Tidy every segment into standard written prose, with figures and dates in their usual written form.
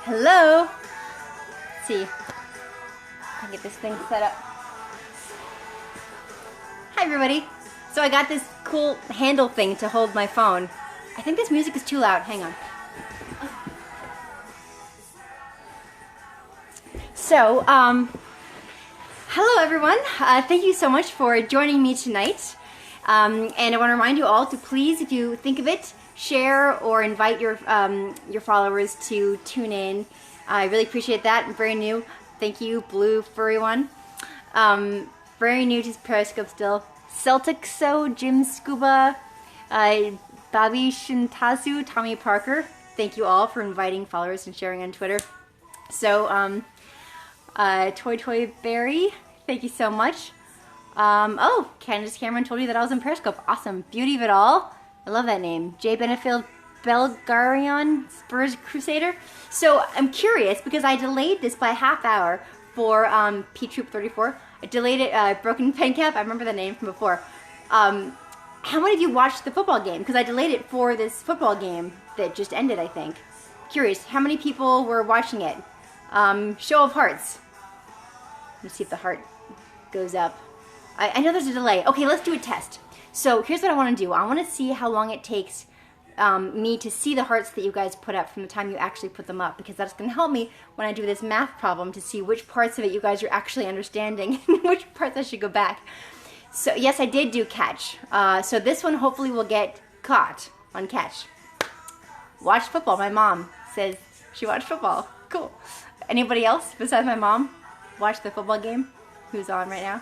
Hello. Let's see. I can get this thing set up. Hi everybody. So I got this cool handle thing to hold my phone. I think this music is too loud. Hang on. So, hello everyone. Thank you so much for joining me tonight. And I want to remind you all to please, if you think of it, share or invite your followers to tune in. I really appreciate that. I'm very new. Thank you, Blue Furry One. Very new to Periscope still. Celtic So, Jim Scuba, Bobby Shintazu, Tommy Parker. Thank you all for inviting followers and sharing on Twitter. So, Toy Berry, thank you so much. Oh, Candace Cameron told you that I was in Periscope. Awesome. Beauty of It All. I love that name. Jay Benefield Belgarion, Spurs Crusader. So I'm curious because I delayed this by a half hour for P Troop 34. I delayed it, Broken Pen Cap. I remember the name from before. How many of you watched the football game? Because I delayed it for this football game that just ended, I think. Curious, how many people were watching it? Show of hearts. Let's see if the heart goes up. I know there's a delay. Okay, let's do a test. So here's what I want to do. I want to see how long it takes me to see the hearts that you guys put up from the time you actually put them up, because that's going to help me when I do this math problem to see which parts of it you guys are actually understanding and which parts I should go back. So yes, I did do catch. So this one hopefully will get caught on catch. Watch football. My mom says she watched football. Cool. Anybody else besides my mom watch the football game? Who's on right now?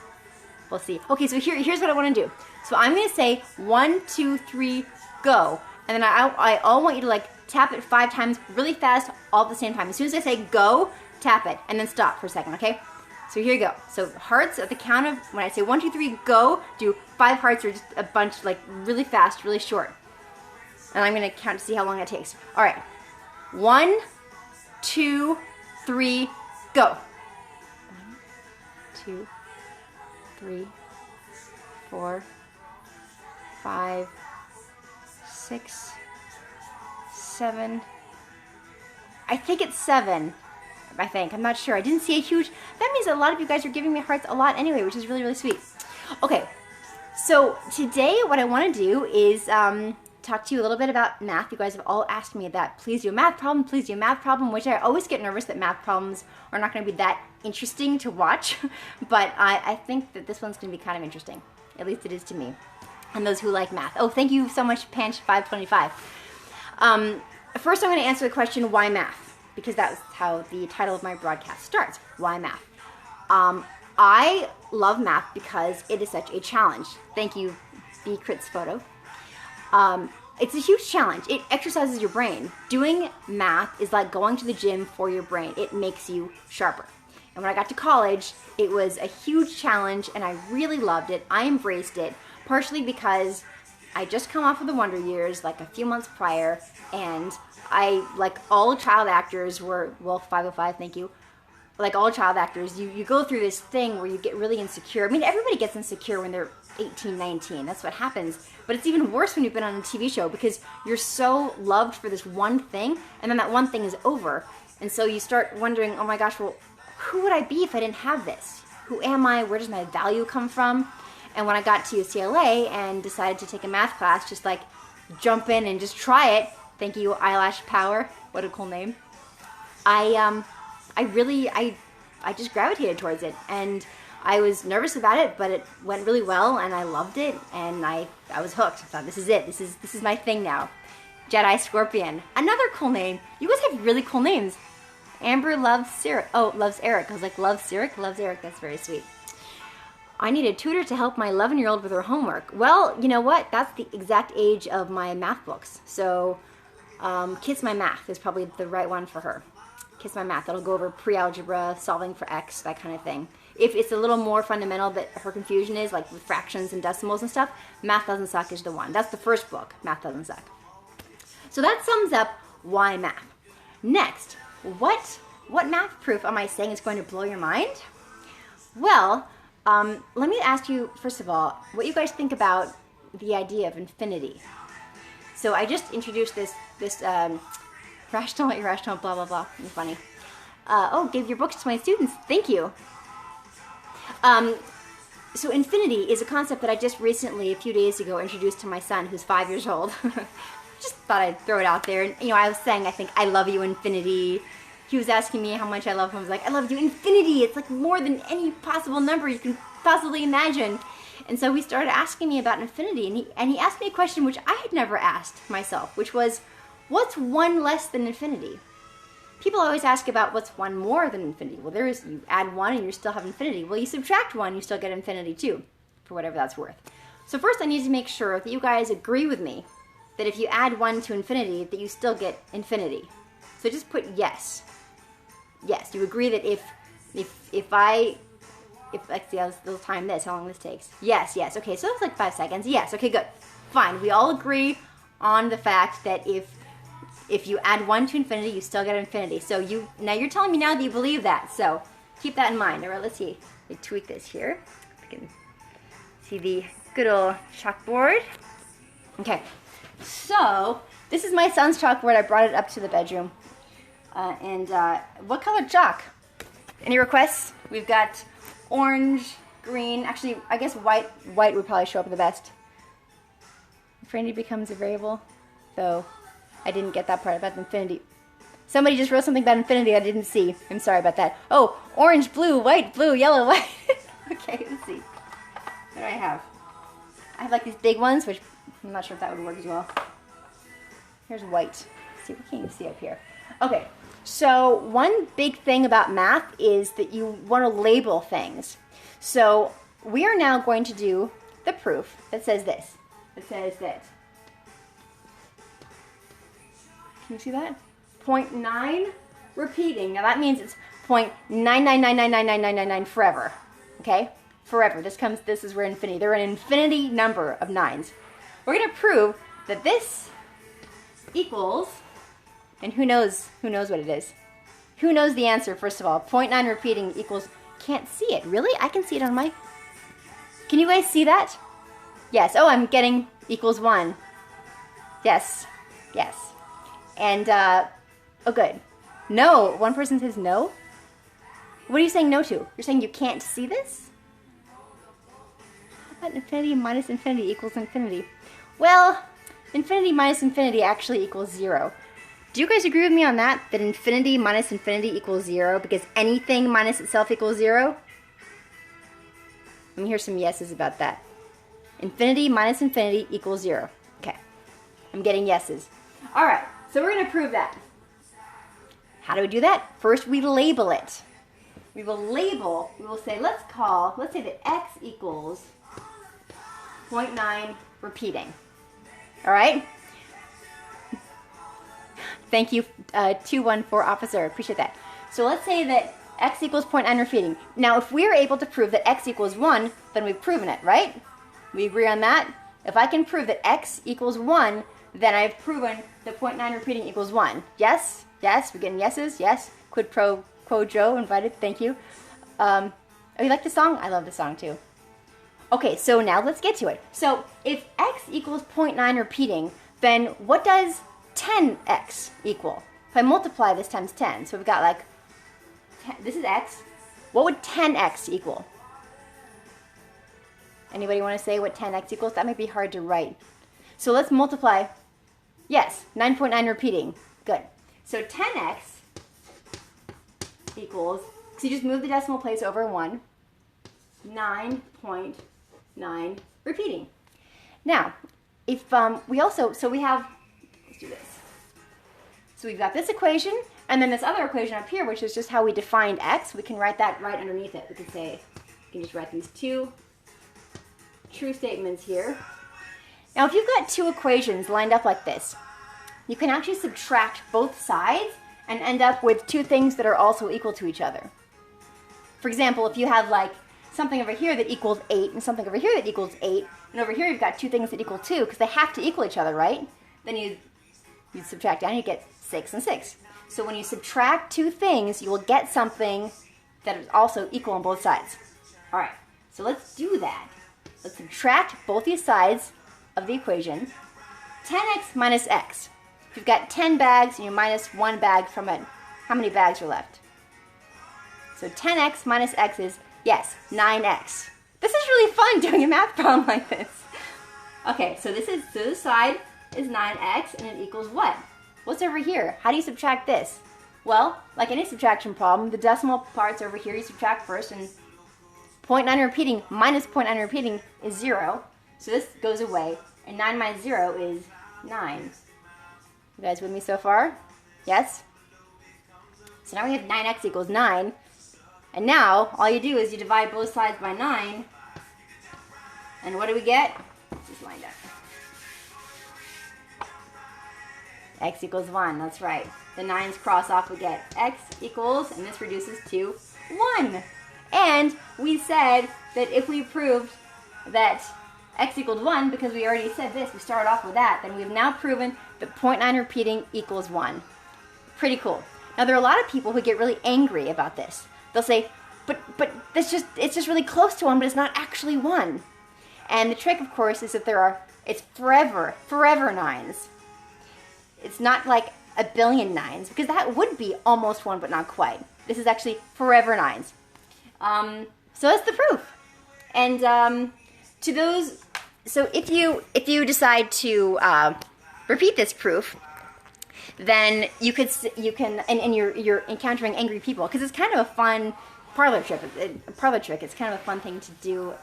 We'll see. Okay, so here's what I want to do. So I'm going to say 1, 2, 3, go. And then I all want you to like tap it 5 times really fast all at the same time. As soon as I say go, tap it and then stop for a second, okay? So here you go. So hearts at the count of, when I say 1, 2, 3, go, do 5 hearts or just a bunch like really fast, really short. And I'm going to count to see how long that takes. All right. 1, 2, 3, go. 1, 2, 3, 4, 5, 6, 7. I think it's 7. I'm not sure. I didn't see a huge. That means a lot of you guys are giving me hearts a lot anyway, which is really, really sweet. Okay, so today what I want to do is talk to you a little bit about math. You guys have all asked me that. Please do a math problem. Please do a math problem, which I always get nervous that math problems are not going to be that interesting to watch. But I think that this one's going to be kind of interesting. At least it is to me. And those who like math. Oh, thank you so much, Panch525. First, I'm going to answer the question, why math? Because that's how the title of my broadcast starts. Why math? I love math because it is such a challenge. Thank you, B. Crit's photo. It's a huge challenge. It exercises your brain. Doing math is like going to the gym for your brain. It makes you sharper. And when I got to college, it was a huge challenge and I really loved it. I embraced it, partially because I just come off of the Wonder Years like a few months prior, and I, like all child actors were, well, 505, thank you. Like all child actors, you go through this thing where you get really insecure. I mean, everybody gets insecure when they're 18, 19. That's what happens. But it's even worse when you've been on a TV show because you're so loved for this one thing, and then that one thing is over. And so you start wondering, oh my gosh, well, who would I be if I didn't have this? Who am I? Where does my value come from? And when I got to UCLA and decided to take a math class, just like jump in and just try it. Thank you, Eyelash Power. What a cool name. I just gravitated towards it, and I was nervous about it, but it went really well, and I loved it, and I was hooked. I thought, this is it. This is my thing now. Jedi Scorpion. Another cool name. You guys have really cool names. Amber loves Eric. Oh, loves Eric. I was like, loves Eric? Loves Eric. That's very sweet. I need a tutor to help my 11-year-old with her homework. Well, you know what? That's the exact age of my math books. So, Kiss My Math is probably the right one for her. Kiss My Math. That'll go over pre-algebra, solving for X, that kind of thing. If it's a little more fundamental that her confusion is, like with fractions and decimals and stuff, Math Doesn't Suck is the one. That's the first book, Math Doesn't Suck. So that sums up why math. Next, what math proof am I saying is going to blow your mind? Well, let me ask you, first of all, what you guys think about the idea of infinity. So I just introduced this Rational, irrational, blah, blah, blah. It's funny. Oh, gave your books to my students. Thank you. So infinity is a concept that I just recently, a few days ago, introduced to my son, who's 5 years old. Just thought I'd throw it out there. And, you know, I was saying, I think, I love you, infinity. He was asking me how much I love him. I was like, I love you, infinity. It's like more than any possible number you can possibly imagine. And so he started asking me about infinity. And he asked me a question which I had never asked myself, which was, what's one less than infinity? People always ask about what's one more than infinity. Well, you add one and you still have infinity. Well, you subtract one, you still get infinity too, for whatever that's worth. So first I need to make sure that you guys agree with me that if you add one to infinity, that you still get infinity. So just put yes. Yes, you agree that if let's see, I'll time this, how long this takes. Yes, yes. Okay, so that's like 5 seconds. Yes, okay, good. Fine, we all agree on the fact that if you add 1 to infinity, you still get infinity. So now you're telling me now that you believe that. So keep that in mind. All right, let's see. Let me tweak this here. You can see the good old chalkboard. Okay, so this is my son's chalkboard. I brought it up to the bedroom. What color chalk? Any requests? We've got orange, green. Actually, I guess white would probably show up the best. Infinity becomes a variable, though. I didn't get that part about infinity. Somebody just wrote something about infinity I didn't see. I'm sorry about that. Oh, orange, blue, yellow, white. Okay, let's see. What do I have? I have like these big ones, which I'm not sure if that would work as well. Here's white. Let's see, what can you see up here? Okay, so one big thing about math is that you want to label things. So we are now going to do the proof that says this. It says that. Can you see that? 0.9 repeating. Now that means it's 0.999999999 forever. Okay? Forever. This is where infinity. There are an infinity number of nines. We're going to prove that this equals, and who knows what it is? Who knows the answer, first of all? 0.9 repeating equals, can't see it. Really? I can see it on my, can you guys see that? Yes. Oh, I'm getting equals 1. Yes. Yes. And, oh good. No, one person says no. What are you saying no to? You're saying you can't see this? How about infinity minus infinity equals infinity? Well, infinity minus infinity actually equals 0. Do you guys agree with me on that? That infinity minus infinity equals 0 because anything minus itself equals 0? Let me hear some yeses about that. Infinity minus infinity equals 0. Okay. I'm getting yeses. All right. So we're going to prove that. How do we do that? First, we label it. We will say, let's say that x equals 0.9 repeating. All right? Thank you, 214 officer. Appreciate that. So let's say that x equals 0.9 repeating. Now, if we're able to prove that x equals 1, then we've proven it, right? We agree on that? If I can prove that x equals 1, then I've proven that 0.9 repeating equals 1. Yes? Yes? We're getting yeses? Yes? Quid pro quo Joe invited. Thank you. Oh, you like the song? I love the song too. Okay, so now let's get to it. So if x equals 0.9 repeating, then what does 10x equal? If I multiply this times 10, so we've got like, this is x. What would 10x equal? Anybody want to say what 10x equals? That might be hard to write. So let's multiply. Yes, 9.9 repeating. Good. So 10x equals, so you just move the decimal place over 1, 9.9 repeating. Now, if we also, so we have, let's do this. So we've got this equation, and then this other equation up here, which is just how we defined x. We can write that right underneath it. We can say, we can just write these two true statements here. Now, if you've got two equations lined up like this, you can actually subtract both sides and end up with two things that are also equal to each other. For example, if you have like something over here that equals 8 and something over here that equals 8, and over here you've got two things that equal 2 because they have to equal each other, right? Then you subtract down, you get 6 and 6. So when you subtract two things, you will get something that is also equal on both sides. All right, so let's do that. Let's subtract both these sides of the equation. 10x minus x. if you've got 10 bags and you minus 1 bag from it, how many bags are left? So 10x minus x is, yes, 9x. This is really fun doing a math problem like this. Okay, so this side is 9x and it equals what? What's over here? How do you subtract this? Well, like any subtraction problem, the decimal parts over here you subtract first, and 0.9 repeating minus 0.9 repeating is 0. So this goes away, and 9 minus 0 is 9. You guys with me so far? Yes? So now we have 9x equals 9. And now, all you do is you divide both sides by 9. And what do we get? This is lined up. X equals 1, that's right. The 9's cross off, we get x equals, and this reduces to 1. And we said that if we proved that x equaled 1, because we already said this, we started off with that, then we've now proven that 0.9 repeating equals 1. Pretty cool. Now there are a lot of people who get really angry about this. They'll say, but it's just really close to 1, but it's not actually 1. And the trick, of course, is that it's forever 9s. It's not like a billion 9s, because that would be almost 1, but not quite. This is actually forever 9s. So that's the proof. And to those, so if you decide to repeat this proof, then you can, and you're encountering angry people, because it's kind of a fun parlor trick. It's kind of a fun thing to do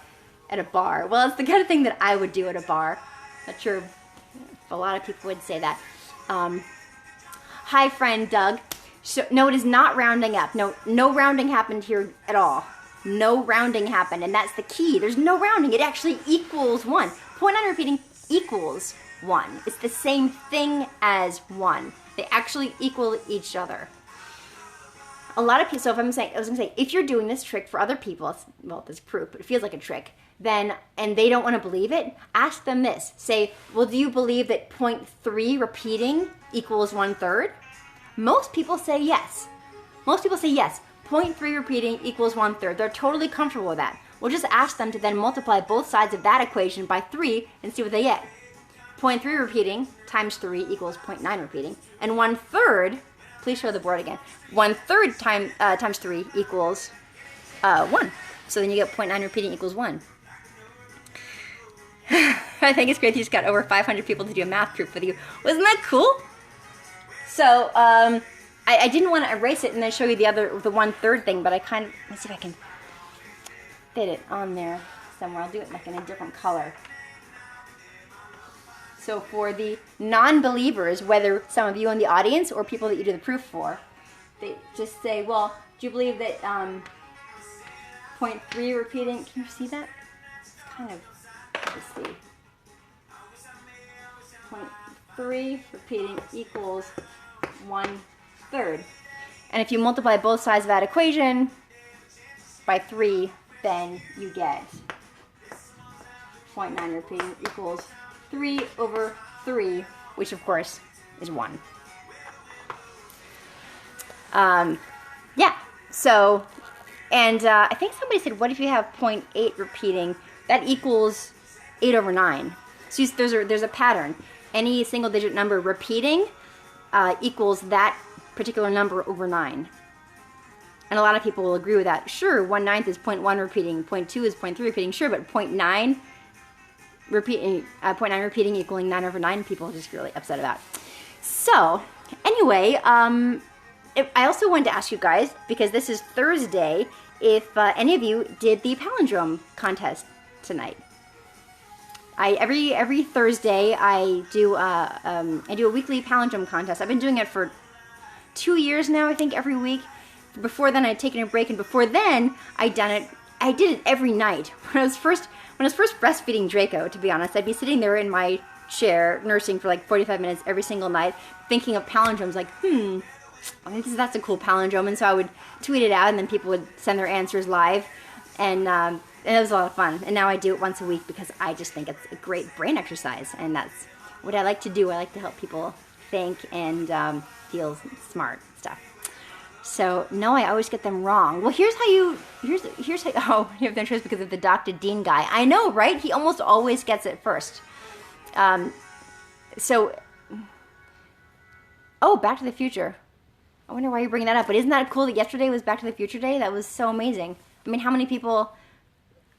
at a bar. Well, it's the kind of thing that I would do at a bar. Not sure if a lot of people would say that. Hi, friend Doug. So, no, it is not rounding up. No rounding happened here at all. No rounding happened, and that's the key. There's no rounding. It actually equals 1. 0.9 repeating equals 1. It's the same thing as 1. They actually equal each other. A lot of people, so if I was going to say, if you're doing this trick for other people, well, this proof, but it feels like a trick, then, and they don't want to believe it, ask them this. Say, well, do you believe that 0.3 repeating equals 1/3? Most people say yes. Most people say yes. 0.3 repeating equals 1/3. They're totally comfortable with that. We'll just ask them to then multiply both sides of that equation by 3 and see what they get. 0.3 repeating times 3 equals 0.9 repeating. And 1/3, please show the board again. 1/3 times 3 equals 1. So then you get 0.9 repeating equals 1. I think it's great that you just got over 500 people to do a math proof with you. Wasn't that cool? So, I didn't want to erase it and then show you the 1/3 thing, but I kind of, let's see if I can fit it on there somewhere. I'll do it like in a different color. So for the non-believers, whether some of you in the audience or people that you do the proof for, they just say, well, do you believe that 0.3 repeating, can you see that? It's kind of, let's see. 0.3 repeating equals 1/3. And if you multiply both sides of that equation by 3, then you get 0.9 repeating equals 3/3, which of course is 1. Yeah, so, and I think somebody said, what if you have 0.8 repeating? That equals 8/9. So there's a pattern. Any single digit number repeating equals that particular number over 9. And a lot of people will agree with that. Sure, 1/9 is 0.1 repeating, 0.2 is 0.3 repeating, sure, but 0.9 repeating equaling 9/9, people are just really upset about. So, anyway, I also wanted to ask you guys, because this is Thursday, if any of you did the Palindrome Contest tonight. Every Thursday I do a weekly Palindrome Contest. I've been doing it for 2 years now, I think, every week. Before then I'd taken a break, and before then I did it every night. When I was first breastfeeding Draco, to be honest, I'd be sitting there in my chair nursing for like 45 minutes every single night, thinking of palindromes, like, I think that's a cool palindrome, and so I would tweet it out, and then people would send their answers live, and it was a lot of fun. And now I do it once a week because I just think it's a great brain exercise, and that's what I like to do. I like to help people think and feel smart stuff. So, no, I always get them wrong. Well, here's how, oh, you have no choice because of the Dr. Dean guy. I know, right? He almost always gets it first. So, Oh, Back to the Future. I wonder why you're bringing that up. But isn't that cool that yesterday was Back to the Future Day? That was so amazing. I mean, how many people,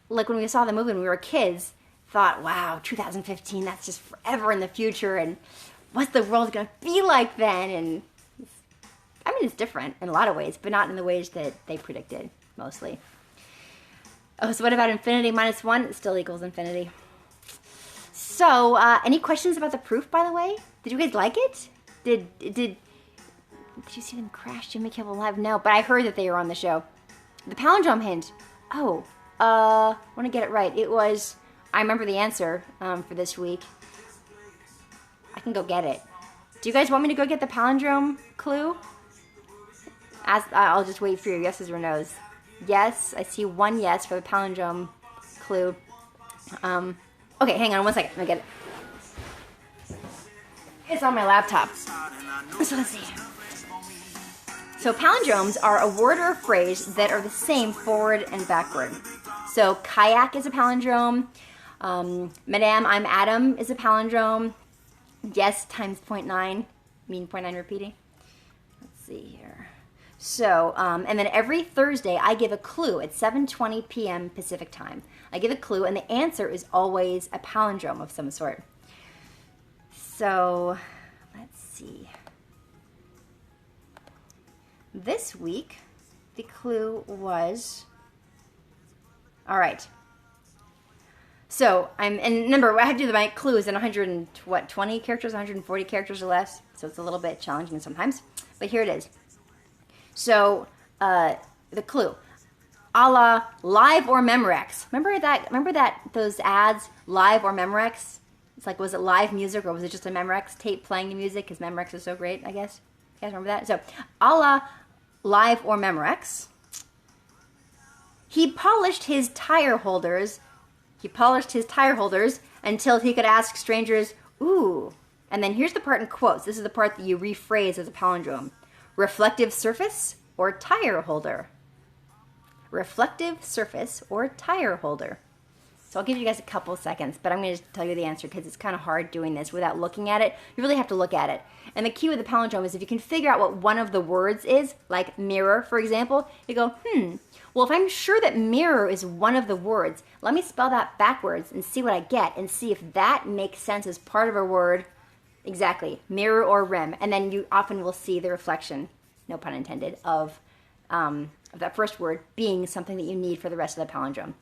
like when we saw the movie when we were kids, thought, wow, 2015, that's just forever in the future, and what's the world going to be like then? And I mean, it's different in a lot of ways, but not in the ways that they predicted, mostly. Oh, so what about infinity minus 1? It still equals infinity. So, any questions about the proof, by the way? Did you guys like it? Did you see them crash Jimmy Kimmel Live? No, but I heard that they were on the show. The palindrome hint. Oh, I want to get it right. It was, I remember the answer for this week. I can go get it. Do you guys want me to go get the palindrome clue? I'll just wait for your yeses or nos. Yes, I see one yes for the palindrome clue. Okay, hang on 1 second. Let me get it. It's on my laptop. So let's see. So palindromes are a word or a phrase that are the same forward and backward. So kayak is a palindrome. Madame, I'm Adam is a palindrome. Yes times 0.9, mean 0.9 repeating. Let's see here. So, and then every Thursday I give a clue at 7:20 p.m. Pacific time. I give a clue and the answer is always a palindrome of some sort. So, let's see. This week, the clue was, all right. So, and remember, I had to do my clues in 120 characters, 140 characters or less. So it's a little bit challenging sometimes. But here it is. So, the clue, a la Live or Memorex. Remember that those ads, Live or Memorex? It's like, was it live music or was it just a Memorex tape playing the music? Because Memorex is so great, I guess. You guys remember that? So, a la Live or Memorex. He polished his tire holders. Until he could ask strangers, ooh. And then here's the part in quotes. This is the part that you rephrase as a palindrome. Reflective surface or tire holder? Reflective surface or tire holder? So I'll give you guys a couple of seconds, but I'm going to tell you the answer because it's kind of hard doing this without looking at it. You really have to look at it. And the key with the palindrome is if you can figure out what one of the words is, like mirror, for example, you go, well, if I'm sure that mirror is one of the words, let me spell that backwards and see what I get and see if that makes sense as part of a word. Exactly, mirror or rim. And then you often will see the reflection, no pun intended, of that first word being something that you need for the rest of the palindrome.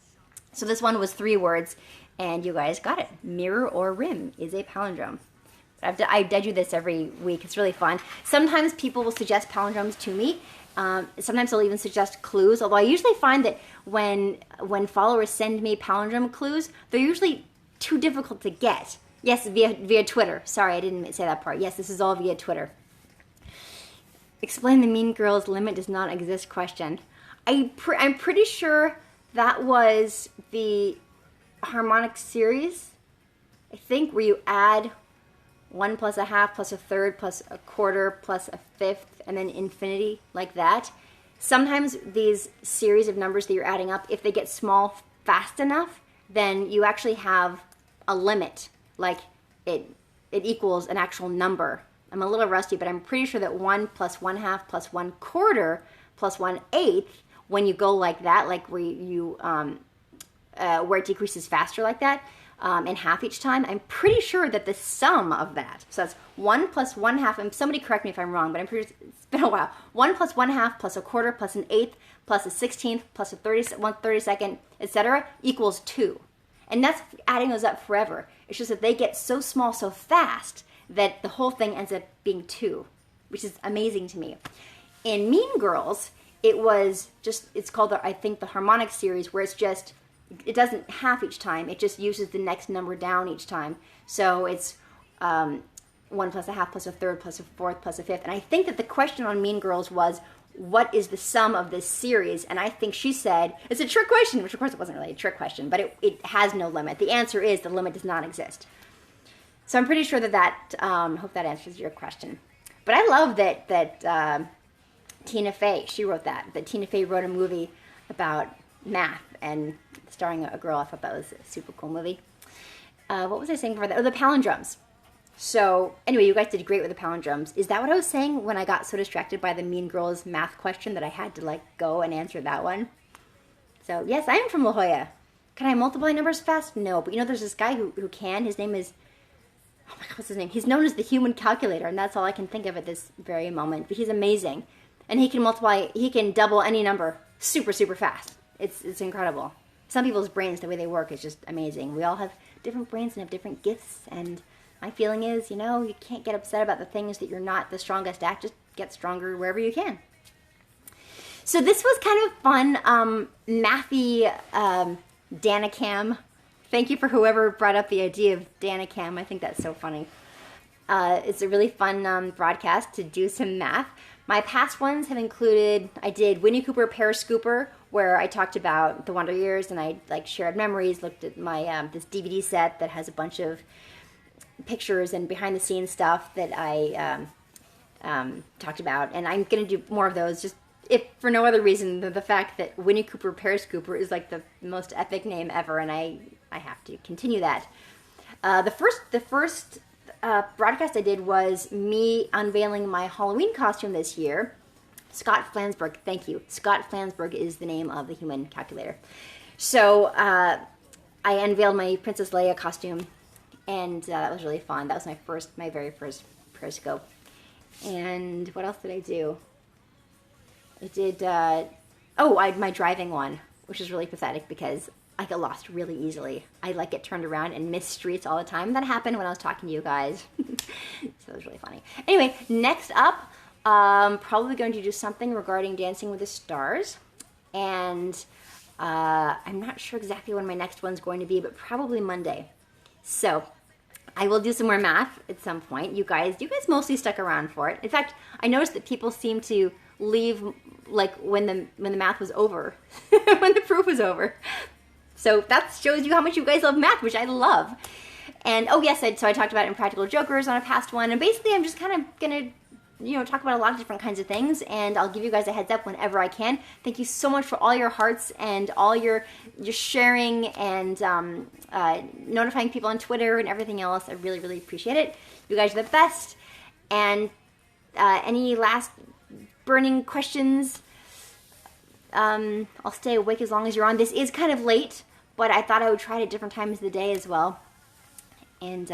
So this one was 3 words, and you guys got it. Mirror or rim is a palindrome. I do this every week. It's really fun. Sometimes people will suggest palindromes to me. Sometimes they'll even suggest clues, although I usually find that when followers send me palindrome clues, they're usually too difficult to get. Yes, via Twitter. Sorry, I didn't say that part. Yes, this is all via Twitter. Explain the Mean Girls limit does not exist question. I'm pretty sure that was the Harmonic Series, I think, where you add 1 plus a half plus a third plus a quarter plus a fifth and then infinity, like that. Sometimes these series of numbers that you're adding up, if they get small fast enough, then you actually have a limit, like it equals an actual number. I'm a little rusty, but I'm pretty sure that 1 plus 1 half plus 1 quarter plus 1/8, when you go like that, like where where it decreases faster like that, in half each time, I'm pretty sure that the sum of that, so that's 1 plus 1 half, and somebody correct me if I'm wrong, but I'm pretty sure it's been a while, 1 plus 1 half plus a quarter plus an eighth plus a 16th plus a 1/32, etc. equals 2. And that's adding those up forever. It's just that they get so small so fast that the whole thing ends up being 2, which is amazing to me. In Mean Girls, it's called, I think, the Harmonic Series, where it doesn't half each time, it just uses the next number down each time. So it's 1 plus a half plus a third plus a fourth plus a fifth. And I think that the question on Mean Girls was, what is the sum of this series? And I think she said, it's a trick question, which of course it wasn't really a trick question, but it has no limit. The answer is the limit does not exist. So I'm pretty sure that hope that answers your question. But I love that Tina Fey, she wrote that Tina Fey wrote a movie about math and starring a girl. I thought that was a super cool movie. What was I saying before that? Oh, the palindromes. So anyway, you guys did great with the palindromes. Is that what I was saying when I got so distracted by the Mean Girls math question that I had to like go and answer that one? So yes, I am from La Jolla. Can I multiply numbers fast? No, but you know there's this guy who can. His name is, oh my God, what's his name? He's known as the human calculator, and that's all I can think of at this very moment. But he's amazing. And he can double any number super, super fast. It's incredible. Some people's brains, the way they work, is just amazing. We all have different brains and have different gifts, and my feeling is, you know, you can't get upset about the things that you're not the strongest at. Just get stronger wherever you can. So this was kind of fun, mathy Danacam. Thank you for whoever brought up the idea of Danacam. I think that's so funny. It's a really fun broadcast to do some math. My past ones have included, I did Winnie Cooper Periscooper, where I talked about the Wonder Years and I like shared memories, looked at my this DVD set that has a bunch of pictures and behind the scenes stuff that I talked about. And I'm going to do more of those, just if for no other reason than the fact that Winnie Cooper Periscooper is like the most epic name ever, and I have to continue that. The first broadcast I did was me unveiling my Halloween costume this year. Scott Flansburgh, thank you. Scott Flansburgh is the name of the human calculator. So I unveiled my Princess Leia costume, and that was really fun. That was my very first Periscope. And what else did I do? I did, my driving one, which is really pathetic because I get lost really easily. I like get turned around and miss streets all the time. That happened when I was talking to you guys. So it was really funny. Anyway, next up, probably going to do something regarding Dancing with the Stars. And I'm not sure exactly when my next one's going to be, but probably Monday. So I will do some more math at some point. You guys mostly stuck around for it. In fact, I noticed that people seem to leave like when the math was over, when the proof was over. So that shows you how much you guys love math, which I love. And oh yes, so I talked about Impractical Jokers on a past one, and basically I'm just kind of gonna, talk about a lot of different kinds of things, and I'll give you guys a heads up whenever I can. Thank you so much for all your hearts and all your sharing and notifying people on Twitter and everything else. I really, really appreciate it. You guys are the best. And any last burning questions? I'll stay awake as long as you're on. This is kind of late, but I thought I would try it at different times of the day as well. And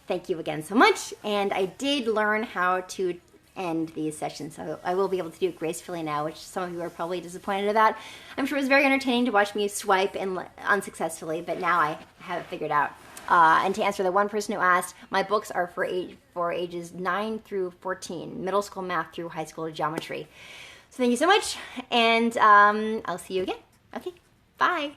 thank you again so much. And I did learn how to end these sessions, so I will be able to do it gracefully now, which some of you are probably disappointed about. I'm sure it was very entertaining to watch me swipe and unsuccessfully, but now I have it figured out. And to answer the one person who asked, my books are for ages 9 through 14, middle school math through high school geometry. So thank you so much, and I'll see you again. Okay, bye.